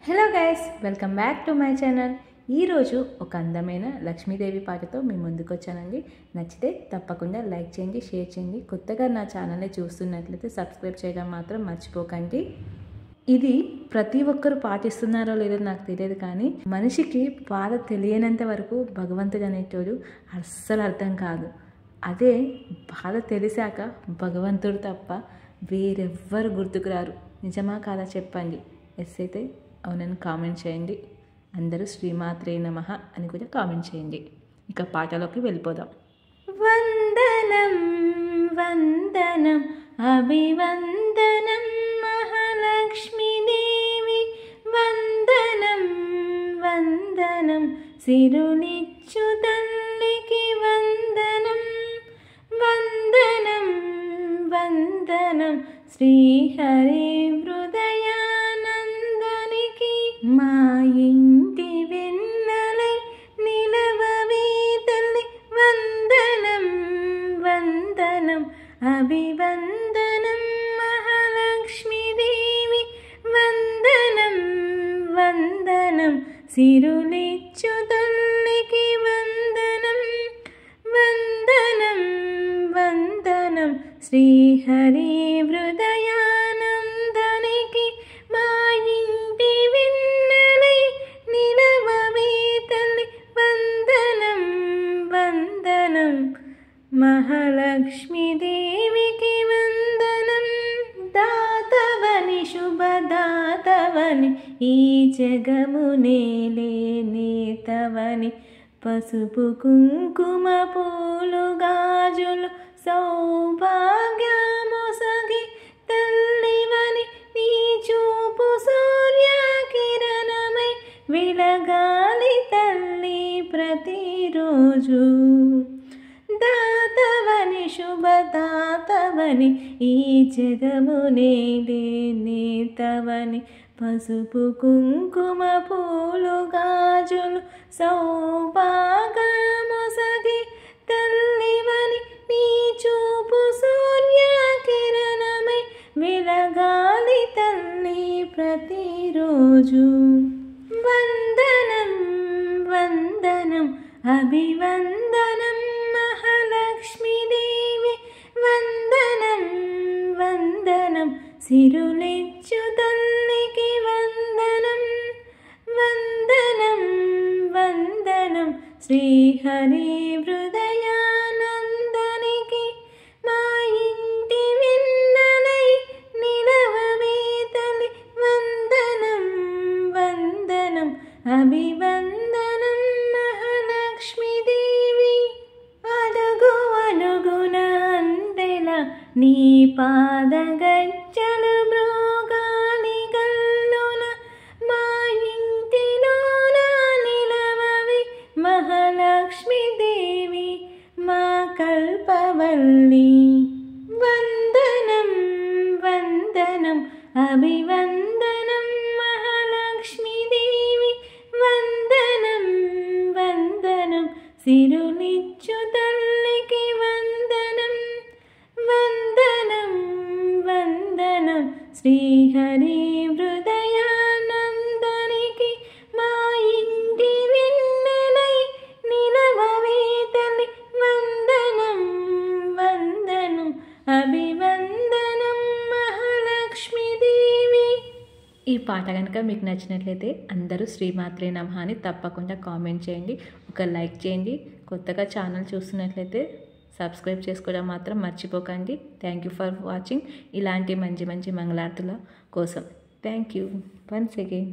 Hello guys, welcome back to my channel. ఈరోజు ఒక అందమైన లక్ష్మీదేవి పాటతో మీ ముందుకు వచ్చానండి. నచ్చితే తప్పకుండా లైక్ చేయండి, షేర్ చేయండి. కొత్తగా నా ఛానల్ని చూస్తున్నట్లయితే సబ్స్క్రైబ్ చేయడం మాత్రం మర్చిపోకండి. ఇది ప్రతి ఒక్కరు పాటిస్తున్నారో లేదో నాకు తెలియదు, కానీ మనిషికి బాధ తెలియనంత వరకు భగవంతుడు అనేటోడు అస్సలు అర్థం కాదు. అదే బాధ తెలిసాక భగవంతుడు తప్ప వేరెవ్వరు గుర్తుకు రారు. నిజమా కాదా చెప్పండి. ఎస్ అయితే అవునని కామెంట్ చేయండి. అందరూ శ్రీమాత్రే నమః అని కూడా కామెంట్ చేయండి. ఇక పాటలోకి వెళ్ళిపోదాం. వందనం వందనం అభివందనం మహాలక్ష్మీదేవి, వందనం వందనం సిరులిచ్చు తల్లికి, వందనం వందనం వందనం శ్రీహరి హృదయానందనికి. మా ఇంటి వెన్నెలై నిలవవే తల్లి, వందనం వందనం అభివందనం మహాలక్ష్మీదేవి, వందనం వందనం సిరులిచ్చు తల్లికి, వందనం వందనం వందనం శ్రీహరి హృదయానందనికి. మా ఇంటి వెన్నెలై నిలవవే తల్లి, వందనం వందనం మహాలక్ష్మీదేవికి, వందనం. దాతవని శుభదాతవని ఈ జగము నేలే నేతవని, పసుపు కుంకుమ పూలు గాజులు సౌభాగ్యమొసగి తల్లివని, నీ చూపు సూర్యకిరణమై వెలగాలి తల్లి ప్రతిరోజు. దాతవని శుభదాతవని ఈ జగము నేలే నేతవని, పసుపు కుంకుమ పూలు గాజులు సౌభాగ్యమొసగి తల్లివని, నీ చూపు సూర్యకిరణమై వెలగాలి తల్లి ప్రతిరోజు. వందనం వందనం అభివందనం మహాలక్ష్మీదేవి, వందనం వందనం సిరులిచ్చు తల్లికి, వందనం వందనం వందనం శ్రీహరి హృదయానందనికి. మా ఇంటి వెన్నెలై నిలవవే తల్లి, వందనం వందనం అభివందనం మహాలక్ష్మీదేవి. అడుగు అడుగున అందెల నీ పాదగజ్జలు మృగాలి గల్లున, మా ఇంటిలోన నిలవవి మహాలక్ష్మీదేవి, మా కల్పవల్లి. వందనం వందనం అభివందనం మహాలక్ష్మీదేవి, వందనం వందనం సిరులిచ్చు తల్లికి, వందనం వందనం వందనం శ్రీహరి హృదయానందనికి. మా ఇంటి వెన్నెలై నిలవవే తల్లి, వందనం వందనం అభివందనం మహాలక్ష్మీదేవి. ఈ పాట కనుక మీకు నచ్చినట్లయితే అందరూ శ్రీమాత్రే నమః అని తప్పకుండా కామెంట్ చేయండి, ఒక లైక్ చేయండి. కొత్తగా ఛానల్ చూస్తున్నట్లయితే సబ్స్క్రైబ్ చేసుకోవడం మాత్రం మర్చిపోకండి. Thank you for watching. ఇలాంటి మంచి మంచి మంగళారతుల కోసం థ్యాంక్ యూ వన్స్ అగైన్.